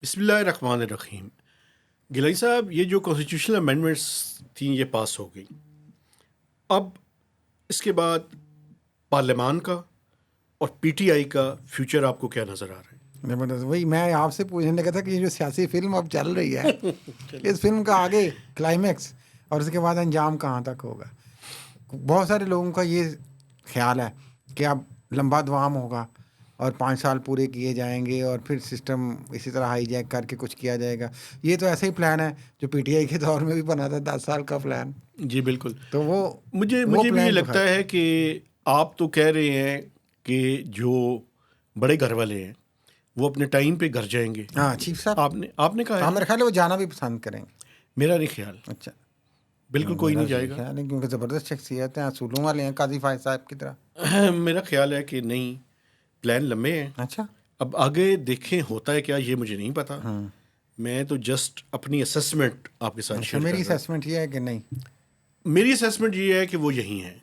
بسم اللہ الرحمن الرحیم. گیلانی صاحب، یہ جو کانسٹیٹیوشنل امینڈمنٹس تھیں یہ پاس ہو گئی. اب اس کے بعد پارلیمان کا اور پی ٹی آئی کا فیوچر آپ کو کیا نظر آ رہا ہے؟ وہی میں آپ سے پوچھنے لگا تھا کہ یہ جو سیاسی فلم اب چل رہی ہے اس فلم کا آگے کلائمیکس اور اس کے بعد انجام کہاں تک ہوگا. بہت سارے لوگوں کا یہ خیال ہے کہ اب لمبا دوام ہوگا اور 5 سال پورے کیے جائیں گے اور پھر سسٹم اسی طرح ہائی جیک کر کے کچھ کیا جائے گا. یہ تو ایسا ہی پلان ہے جو پی ٹی آئی کے دور میں بھی بنا تھا 10 سال کا پلان. جی بالکل. تو وہ مجھے بھی یہ لگتا ہے کہ آپ تو کہہ رہے ہیں کہ جو بڑے گھر والے ہیں وہ اپنے ٹائم پہ گھر جائیں گے. ہاں چیف صاحب آپ نے کہا ہے. میرا خیال ہے وہ جانا بھی پسند کریں گے. میرا نہیں خیال. اچھا بالکل کوئی نہیں جائے گا. خیال ہے کیونکہ زبردست شخصیت ہیں، اصولوں والے ہیں، قاضی فائز صاحب کی طرح. میرا خیال ہے کہ نہیں، پلان لمبے ہیں. اچھا اب آگے دیکھیں ہوتا ہے کیا، یہ مجھے نہیں پتا. میں تو جسٹ اپنی اسیسمنٹ آپ کے ساتھ شیئر کر رہا ہوں. میری اسیسمنٹ یہ ہے کہ نہیں، میری اسیسمنٹ یہ ہے کہ وہ یہی ہیں.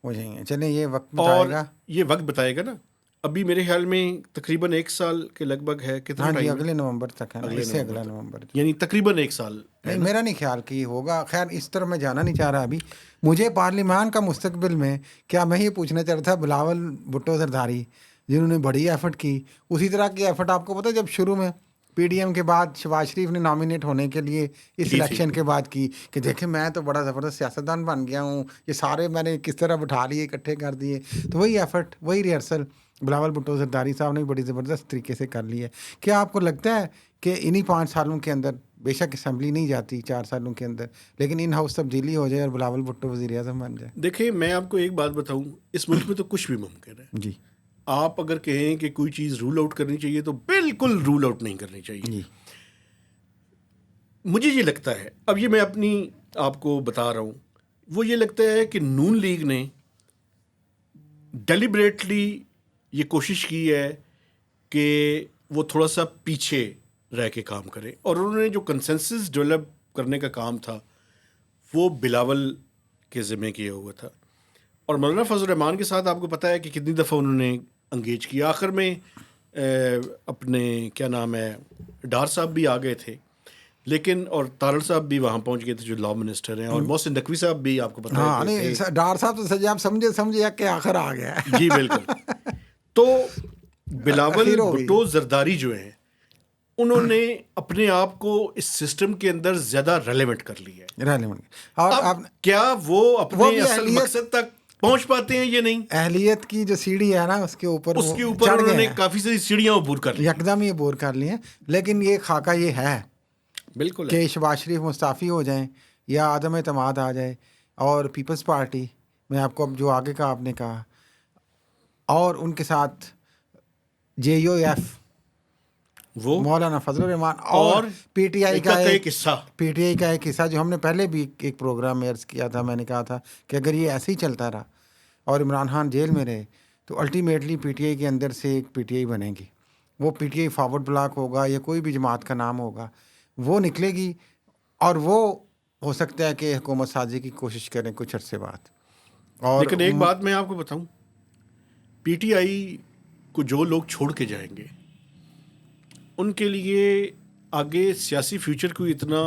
وہ یہی ہیں. چلیں یہ وقت بتائے گا. یہ وقت بتائے گا نا. ابھی میرے خیال میں تقریباً 1 سال کے لگ بھگ ہے. کتنا ٹائم؟ اگلے نومبر تک ہے نا، اس سے اگلا نومبر، یعنی تقریباً 1 سال. نہیں میرا نہیں خیال کہ یہ ہوگا. خیر اس طرح میں جانا نہیں چاہ رہا ابھی. مجھے پارلیمان کا مستقبل میں کیا، میں یہ پوچھنا چاہ رہا تھا، بلاول بھٹو زرداری جنہوں نے بڑی ایفرٹ کی، اسی طرح کی ایفرٹ آپ کو پتہ جب شروع میں پی ڈی ایم کے بعد شہباز شریف نے نامینیٹ ہونے کے لیے اس الیکشن کے بعد کی کہ دیکھیں میں تو بڑا زبردست سیاستدان بن گیا ہوں، یہ سارے میں نے کس طرح بٹھا لیے، اکٹھے کر دیے. تو وہی ایفرٹ، وہی ریہرسل بلاول بھٹو زرداری صاحب نے بڑی زبردست طریقے سے کر لی ہے. کیا آپ کو لگتا ہے کہ انہی 5 سالوں کے اندر، بے شک اسمبلی نہیں جاتی 4 سالوں کے اندر، لیکن ان ہاؤس تبدیلی ہو جائے اور بلاول بھٹو وزیر اعظم بن جائے؟ دیکھیں میں آپ کو ایک بات بتاؤں، اس ملک میں تو کچھ بھی ممکن ہے. جی آپ اگر کہیں کہ کوئی چیز رول آؤٹ کرنی چاہیے تو بالکل رول آؤٹ نہیں کرنی چاہیے. جی مجھے یہ لگتا ہے، اب یہ میں اپنی آپ کو بتا رہا ہوں، وہ یہ لگتا ہے کہ نون لیگ نے ڈیلیبریٹلی یہ کوشش کی ہے کہ وہ تھوڑا سا پیچھے رہ کے کام کرے، اور انہوں نے جو کنسنسس ڈیولپ کرنے کا کام تھا وہ بلاول کے ذمہ کیا ہوا تھا. اور مولانا فضل الرحمان کے ساتھ آپ کو پتہ ہے کہ کتنی دفعہ انہوں نے انگیج کیا. آخر میں اپنے کیا نام ہے ڈار صاحب بھی آ گئے تھے، لیکن اور تارڑ صاحب بھی وہاں پہنچ گئے تھے جو لا منسٹر ہیں، اور محسن نقوی صاحب بھی آپ کو پتہ ہے. ہاں نہیں ڈار صاحب تو سجے آپ سمجھے کہ آخر آ گیا. جی بالکل. تو بلاول بھٹو زرداری جو ہیں انہوں نے اپنے آپ کو اس سسٹم کے اندر زیادہ ریلیونٹ کر لیا ہے. اب کیا وہ اپنے اصل مقصد تک پہنچ پاتے ہیں یہ نہیں؟ اہلیت کی جو سیڑھی ہے نا اس کے اوپر انہوں نے کافی ساری سیڑھیاں عبور کر لی، یکدم ہی عبور کر لی ہیں. لیکن یہ خاکہ یہ ہے بالکل کہ شہباز شریف مستعفی ہو جائیں یا عدم اعتماد آ جائے، اور پیپلز پارٹی میں آپ کو اب جو آگے کا آپ نے کہا، اور ان کے ساتھ جے یو ایف، وہ مولانا فضل الرحمان، اور پی ٹی آئی کا ایک حصہ جو ہم نے پہلے بھی ایک پروگرام میں عرض کیا تھا. میں نے کہا تھا کہ اگر یہ ایسے ہی چلتا رہا اور عمران خان جیل میں رہے تو الٹیمیٹلی پی ٹی آئی کے اندر سے ایک پی ٹی آئی بنے گی. وہ P T I forward block ہوگا یا کوئی بھی جماعت کا نام ہوگا، وہ نکلے گی، اور وہ ہو سکتا ہے کہ حکومت سازی کی کوشش کریں کچھ عرصے بعد. اور لیکن ایک بات میں آپ کو بتاؤں، پی ٹی آئی کو جو لوگ چھوڑ کے جائیں گے ان کے لیے آگے سیاسی فیوچر کوئی اتنا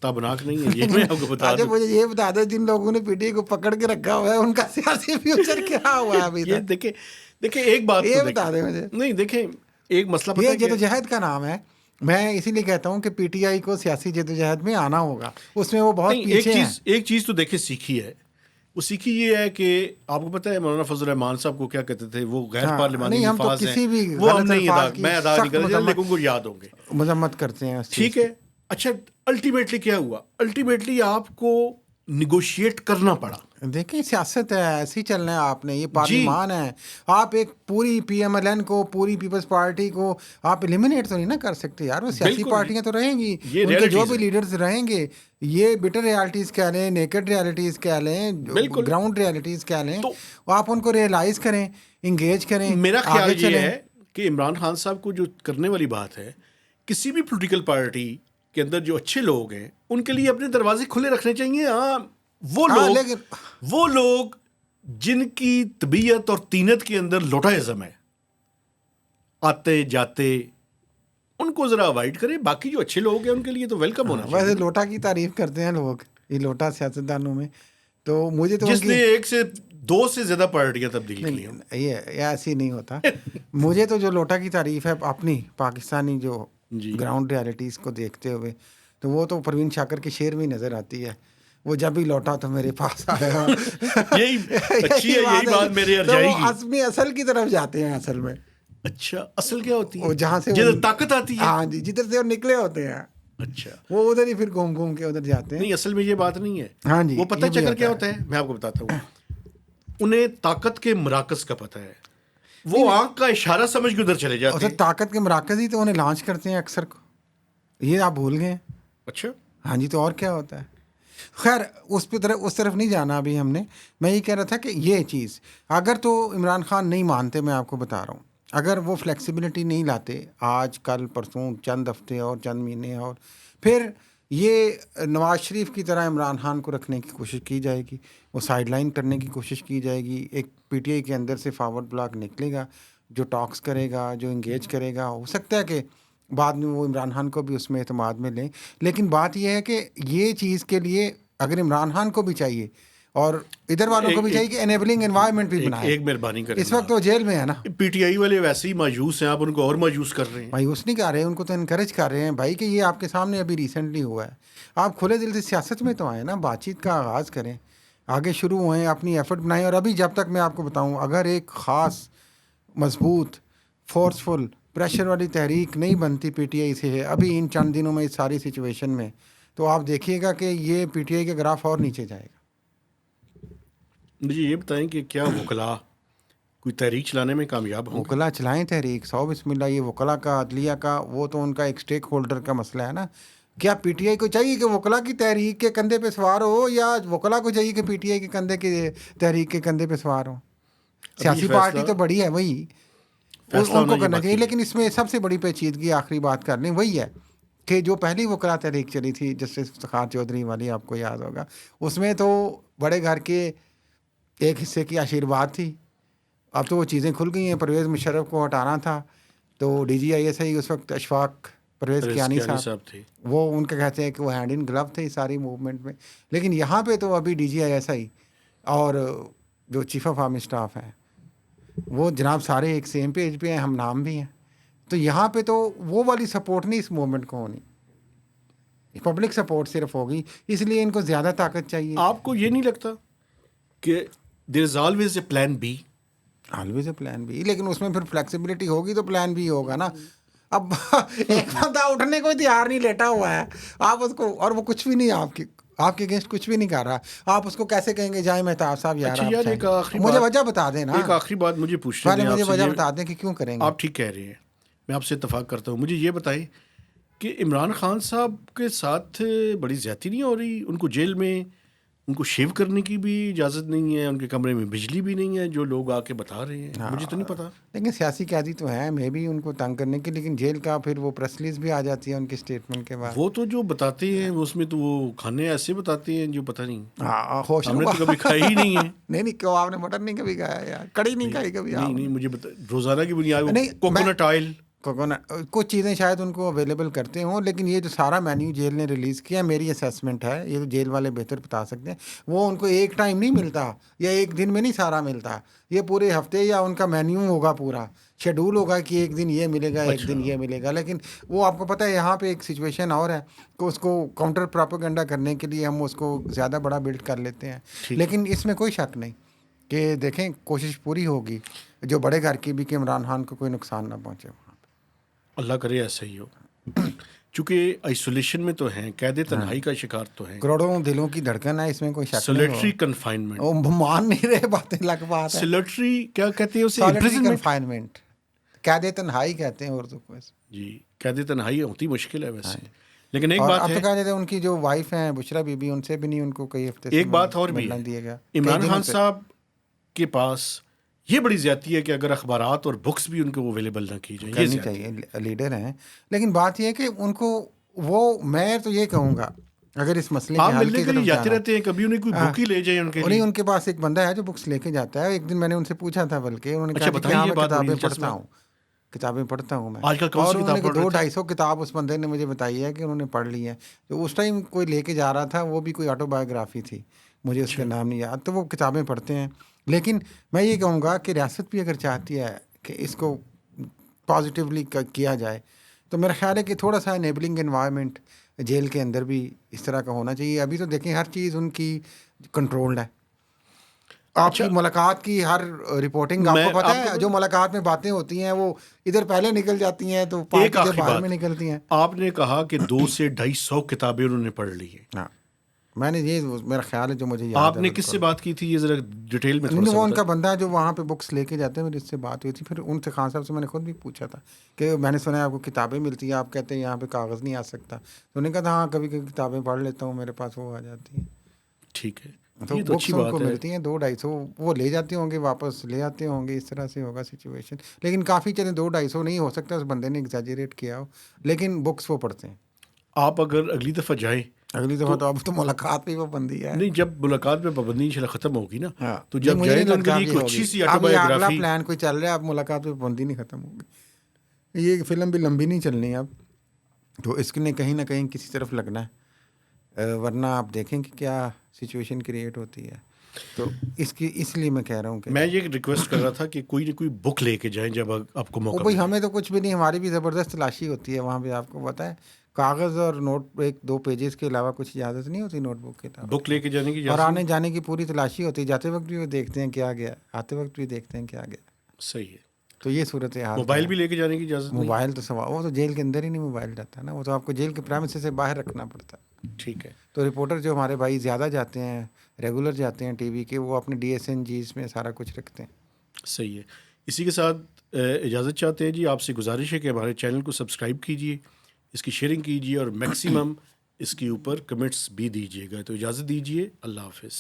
تابناک نہیں ہے. یہ میں آپ کو بتا دوں. مجھے یہ بتا دیں جن لوگوں نے پی ٹی آئی کو پکڑ کے رکھا ہوا ہے ان کا سیاسی فیوچر کیا ہوا ہے ابھی تک؟ دیکھیں ایک بات یہ بتا دیں مجھے. نہیں دیکھیں ایک مسئلہ پتہ ہے، یہ جدوجہد کا نام ہے. میں اسی لیے کہتا ہوں کہ پی ٹی آئی کو سیاسی جدوجہد میں آنا ہوگا، اس میں وہ بہت پیچھے ہیں. ایک چیز تو دیکھیں سیکھی ہے، وہ سیکھی یہ ہے کہ آپ کو پتہ ہے مولانا فضل الرحمان صاحب کو کیا کہتے تھے، وہ غیر پارلیمانی الفاظ ہیں، وہ ہم نہیں میں ادا نہیں کرتے لیکن کو یاد ہوں گے، مذمت کرتے ہیں. ٹھیک ہے. اچھا الٹیمیٹلی کیا ہوا؟ الٹیمیٹلی آپ کو نیگوشیٹ کرنا پڑا. دیکھیں سیاست ہے، ایسی چلنا ہے. آپ نے یہ پارلیمان ہے، آپ ایک پوری پی ایم ایل این کو، پوری پیپلز پارٹی کو آپ ایلیمنیٹ تو نہیں نا کر سکتے یار. وہ سیاسی پارٹیاں تو رہیں گی، ان کے جو بھی لیڈرز رہیں گے، یہ بٹر ریالٹیز کہہ لیں، نیکڈ ریالٹیز کہہ لیں، گراؤنڈ ریالٹیز کہہ لیں، آپ ان کو ریئلائز کریں، انگیج کریں. میرا خیال یہ ہے کہ عمران خان صاحب کو جو کرنے والی بات ہے، کسی بھی پولیٹیکل پارٹی کے اندر جو اچھے لوگ ہیں ان کے لیے اپنے دروازے کھلے رکھنے چاہیے. ہاں وہ لوگ جن کی طبیعت اور طینت کے اندر لوٹا ازم ہے، آتے جاتے ان کو ذرا اوائڈ کریں. باقی جو اچھے لوگ ہیں ان کے لیے تو ویلکم ہونا چاہیے. ویسے لوٹا کی تعریف کرتے ہیں لوگ, یہ لوٹا سیاستدانوں میں, تو مجھے تو جس نے ایک سے دو سے زیادہ پارٹیاں تبدیل کی ہیں. یہ ایسی نہیں ہوتا. مجھے تو جو لوٹا کی تعریف ہے اپنی پاکستانی جو گراؤنڈ ریالٹیز کو دیکھتے ہوئے, تو وہ تو پروین شاکر کی شعر میں نظر آتی ہے, وہ جب بھی لوٹا تو میرے پاس آیا. یہی اچھی ہے, یہی بات میرے یہاں جائے گی. اصل کی طرف جاتے ہیں اصل میں. اچھا, اصل کیا ہوتی ہے؟ جہاں سے جدھر طاقت آتی ہے. ہاں جی, جدھر سے وہ نکلے ہوتے ہیں. اچھا, وہ ادھر ہی پھر گھوم گھوم کے ادھر جاتے ہیں. نہیں, اصل میں یہ بات نہیں ہے. ہاں جی, وہ پتہ چکر کیا ہوتا ہے, میں آپ کو بتاتا ہوں. انہیں طاقت کے مراکز کا پتہ ہے, وہ آنکھ کا اشارہ سمجھ کے ادھر چلے جاتے ہیں. طاقت کے مراکز ہی تو انہیں لانچ کرتے ہیں اکثر کو, یہ آپ بھول گئے. اچھا, ہاں جی, تو اور کیا ہوتا ہے. خیر اس طرف نہیں جانا ابھی ہم نے. میں یہ کہہ رہا تھا کہ یہ چیز اگر تو عمران خان نہیں مانتے, میں آپ کو بتا رہا ہوں, اگر وہ فلیکسیبلٹی نہیں لاتے آج کل پرسوں چند ہفتے اور چند مہینے, اور پھر یہ نواز شریف کی طرح عمران خان کو رکھنے کی کوشش کی جائے گی, وہ سائڈ لائن کرنے کی کوشش کی جائے گی. ایک پی ٹی آئی کے اندر سے فارورڈ بلاک نکلے گا جو ٹاکس کرے گا, جو انگیج کرے گا. ہو سکتا ہے کہ بعد میں وہ عمران خان کو بھی اس میں اعتماد میں لیں, لیکن بات یہ ہے کہ یہ چیز کے لیے اگر عمران خان کو بھی چاہیے اور ادھر والوں کو بھی چاہیے کہ انیبلنگ انوائرمنٹ بھی بنائے. ایک مہربانی کریں, اس وقت وہ جیل میں ہے نا. پی ٹی آئی والے ویسے ہی مایوس ہیں, آپ ان کو اور مایوس کر رہے ہیں. مایوس نہیں کر رہے, ان کو تو انکریج کر رہے ہیں بھائی, کہ یہ آپ کے سامنے ابھی ریسنٹلی ہوا ہے. آپ کھلے دل سے سیاست میں تو آئیں نا, بات چیت کا آغاز کریں, آگے شروع ہوئیں, اپنی ایفرٹ بنائیں. اور ابھی جب تک میں آپ کو بتاؤں, اگر ایک خاص مضبوط فورسفل پریشر والی تحریک نہیں بنتی پی ٹی آئی سے ابھی ان چند دنوں میں اس ساری سچویشن میں, تو آپ دیکھیے گا کہ یہ پی ٹی آئی کا گراف اور نیچے جائے گا. مجھے یہ بتائیں کہ کیا وکلاء کوئی تحریک چلانے میں کامیاب ہوں گے؟ وکلاء چلائیں تحریک, سو بسم اللہ. یہ وکلاء کا, عدلیہ کا, وہ تو ان کا ایک اسٹیک ہولڈر کا مسئلہ ہے نا. کیا پی ٹی آئی کو چاہیے کہ وکلاء کی تحریک کے کندھے پہ سوار ہو, یا وکلاء کو چاہیے کہ پی ٹی آئی کے کندھے کے تحریک کے کندھے پہ سوار ہو؟ سیاسی پارٹی تو بڑی ہے, وہی ان کو کرنا چاہیے. لیکن اس میں سب سے بڑی پیچیدگی, آخری بات کر لیں, وہی ہے کہ جو پہلی وکلاء تحریک چلی تھی جسٹس افتخار چودھری والی, آپ کو یاد ہوگا, اس میں تو بڑے گھر کے ایک حصے کی آشیرواد تھی. اب تو وہ چیزیں کھل گئی ہیں. پرویز مشرف کو ہٹانا تھا, تو D G I S I اس وقت اشفاق پرویز کیانی صاحب تھے, وہ ان کا کہتے ہیں کہ وہ ہینڈ ان گلو تھے ساری موومنٹ میں. لیکن یہاں پہ تو ابھی D G I S I اور جو چیف آف آرمی اسٹاف ہیں وہ جناب سارے ایک سیم پیج پہ ہیں, ہم نام بھی ہیں. تو یہاں پہ تو وہ والی سپورٹ نہیں اس موومنٹ کو ہونی, پبلک سپورٹ صرف ہوگی, اس لیے ان کو زیادہ طاقت چاہیے. آپ کو یہ نہیں لگتا کہ there is always A plan B? Always A plan B, لیکن اس میں پھر فلیکسیبلٹی ہوگی تو پلان بی ہوگا نا. اب ایک بندہ اٹھنے کو تیار نہیں لیٹا ہوا ہے, آپ اس کو, اور وہ کچھ بھی نہیں آپ کے اگینسٹ کچھ بھی نہیں کر رہا, آپ اس کو کیسے کہیں گے جائیں مہتاب صاحب یار مجھے وجہ بتا دیں نا. ایک آخری بات مجھے پوچھنا ہے, مجھے وجہ بتا دیں کہ کیوں کریں گے. آپ ٹھیک کہہ رہے ہیں, میں آپ سے اتفاق کرتا ہوں. مجھے یہ بتائیں کہ عمران خان صاحب کے ساتھ بڑی زیادتی نہیں ہو رہی؟ ان کو جیل میں ان کو شیو کرنے کی بھی اجازت نہیں ہے, ان کے کمرے میں بجلی بھی نہیں ہے, جو لوگ آ کے بتا رہے ہیں. مجھے تو نہیں پتا. لیکن سیاسی قیدی تو ہیں, میں بھی ان کو تنگ کرنے کی, لیکن جیل کا پھر وہ پریس ریلیز بھی آ جاتی ہے ان کی اسٹیٹمنٹ کے بعد. وہ تو جو بتاتے ہیں اس میں تو وہ کھانے ایسے بتاتے ہیں جو پتہ نہیں. ہم نے تو کبھی کھائی ہی نہیں ہے. نہیں کیوں, آپ نے مٹن نہیں کبھی کھایا یار, کڑی نہیں کھائی کبھی؟ نہیں مجھے روزانہ کی بنیاد کوکونٹ آئل, کچھ چیزیں شاید ان کو اویلیبل کرتے ہوں, لیکن یہ جو سارا مینیو جیل نے ریلیز کیا, میری اسیسمنٹ ہے, یہ تو جیل والے بہتر بتا سکتے ہیں, وہ ان کو ایک ٹائم نہیں ملتا یا ایک دن میں نہیں سارا ملتا, یہ پورے ہفتے یا ان کا مینیو ہوگا, پورا شیڈول ہوگا کہ ایک دن یہ ملے گا, ایک دن یہ ملے گا. لیکن وہ آپ کو پتہ ہے یہاں پہ ایک سچویشن اور ہے کہ اس کو کاؤنٹر پراپیگنڈا کرنے کے لیے ہم اس کو زیادہ بڑا بلڈ کر لیتے ہیں. لیکن اس میں کوئی شک نہیں کہ دیکھیں کوشش پوری ہوگی جو بڑے گھر کی بھی, کہ عمران خان کو کوئی نقصان نہ پہنچے. اللہ کرے ایسا ہی ہو. چونکہ آئسولیشن میں تو ہیں, قید تنہائی کا شکار تو ہیں, کروڑوں دلوں کی دھڑکن ہے, اس میں کوئی شک نہیں. سولیٹری کنفائنمنٹ, وہ مان نہیں رہے, باتیں لگ بات ہے. سولیٹری کیا کہتے ہیں اسے؟ سولیٹری کنفائنمنٹ, قید تنہائی کہتے ہیں اردو کو. جی, قید تنہائی ہوتی مشکل ہے ویسے. لیکن ایک بات ہے, اب تو کہا ان کی جو وائف ہیں بشرا بی بی, ان سے بھی نہیں ان کو کئی ہفتے سے ایک بات اور بھی ہے, عمران خان صاحب کے پاس یہ بڑی زیادتی ہے کہ اگر اخبارات اور بکس بھی ان کو اویلیبل نہ کی جائیں, کرنی چاہیے, لیڈر ہیں. لیکن بات یہ ہے کہ ان کو وہ, میں تو یہ کہوں گا اگر اس مسئلے آپ ملنے کے لیے جاتے رہتے ہیں, کبھی انہیں کوئی بک ہی لے جائیں ان کے لیے. ان کے پاس ایک بندہ ہے جو بکس لے کے جاتا ہے. ایک دن میں نے ان سے پوچھا تھا, بلکہ انہوں نے کہا کہ میں کتابیں پڑھتا ہوں. کتابیں پڑھتا ہوں میں. آج کل کون اور سی انہوں کتاب نے پڑھ رہے تھے؟ 200-250 کتاب اس بندے نے مجھے بتائی ہے کہ انہوں نے پڑھ لی ہے. تو اس ٹائم کوئی لے کے جا رہا تھا, وہ بھی کوئی آٹو بایوگرافی تھی, مجھے اس کا نام نہیں یاد. تو وہ کتابیں پڑھتے ہیں. لیکن میں یہ کہوں گا کہ ریاست بھی اگر چاہتی ہے کہ اس کو پازیٹیولی کیا جائے, تو میرا خیال ہے کہ تھوڑا سا انیبلنگ انوائرمنٹ جیل کے اندر بھی اس طرح کا ہونا چاہیے. ابھی تو دیکھیں ہر چیز ان کی کنٹرولڈ ہے. آپ کی ملاقات کی ہر رپورٹنگ آپ کو پتہ ہے, جو ملاقات میں باتیں ہوتی ہیں وہ ادھر پہلے نکل جاتی ہیں تو پارٹی کے باہر میں نکلتی ہیں. آپ نے کہا کہ 200 سے 250 کتابیں انہوں نے پڑھ لی ہیں. ہاں, میں نے یہ میرا خیال ہے جو مجھے یاد ہے. آپ نے کس سے بات کی تھی یہ ذرا ڈیٹیل میں تھوڑا سا وہ ان بتائیں. کا بندہ ہے جو وہاں پہ بکس لے کے جاتے ہیں, میری اس سے بات ہوئی تھی. پھر ان سے خان صاحب سے میں نے خود بھی پوچھا تھا کہ میں نے سنا ہے آپ کو کتابیں ملتی ہیں, آپ کہتے ہیں یہاں پہ کاغذ نہیں آ سکتا. تو انہوں نے کہا تھا ہاں کبھی کبھی کتابیں پڑھ لیتا ہوں, میرے پاس وہ آ جاتی ہیں. ٹھیک ہے, تو یہ تو بکس اچھی ان بات کو ہے. ملتی ہیں 200-250, وہ لے جاتے ہوں گے واپس لے آتے ہوں گے, اس طرح سے ہوگا سچویشن. لیکن کافی چلیں 200-250 نہیں ہو سکتا, اس بندے نے ایگزیجریٹ کیا ہو, لیکن بکس وہ پڑھتے ہیں. آپ اگر اگلی دفعہ جائیں, اگلی دفعہ تو اب تو ملاقات پہ پابندی ہے. نہیں جب ملاقات پہ پابندی انشاءاللہ ختم ہوگی نا, ہاں, تو نہیں جب مجھے جائیں نہیں تو ان کے لگتا لیے کہ کوئی ہوگی. اچھی سی اب یہ اگلا آٹوبایوگرافی. پلان کوئی چل رہا ہے, اب ملاقات پہ پابندی نہیں ختم ہوگی. یہ فلم بھی لمبی نہیں چلنی اب, تو اس نے کہیں نہ کہیں کسی طرف لگنا ہے, ورنہ آپ دیکھیں کہ کیا سچویشن کریٹ ہوتی ہے. تو اس لیے میں کہہ رہا ہوں کہ میں یہ ریکویسٹ کر رہا تھا کہ کوئی نہ کوئی بک لے کے جائیں جب آپ کو موقع بھائی ملے. ہمیں تو کچھ بھی نہیں, ہماری بھی زبردست تلاشی ہوتی ہے وہاں پہ, آپ کو پتہ ہے. کاغذ اور نوٹ 1-2 پیجز کے علاوہ کچھ اجازت نہیں ہوتی نوٹ بک کے علاوہ. بک لے کے جانے کی اور اجازت آنے جانے کی پوری تلاشی ہوتی ہے, جاتے وقت بھی وہ دیکھتے ہیں کیا گیا, آتے وقت بھی دیکھتے ہیں کیا گیا. صحیح ہے. تو یہ صورت حال موبائل بھی لے کے جانے کی اجازت نہیں. موبائل تو وہ تو جیل کے اندر ہی نہیں موبائل جاتا نا, وہ تو آپ کو جیل کے پریمیسز سے باہر رکھنا پڑتا ہے. ٹھیک ہے. تو رپورٹر جو ہمارے بھائی زیادہ جاتے ہیں, ریگولر جاتے ہیں ٹی وی کے, وہ اپنے DSNGs میں سارا کچھ رکھتے ہیں. صحیح ہے. اسی کے ساتھ اجازت چاہتے ہیں جی. آپ سے گزارش ہے کہ ہمارے چینل کو سبسکرائب کیجیے, اس کی شیئرنگ کیجیے, اور میکسیمم اس کے اوپر کمنٹس بھی دیجیے گا. تو اجازت دیجیے, اللہ حافظ.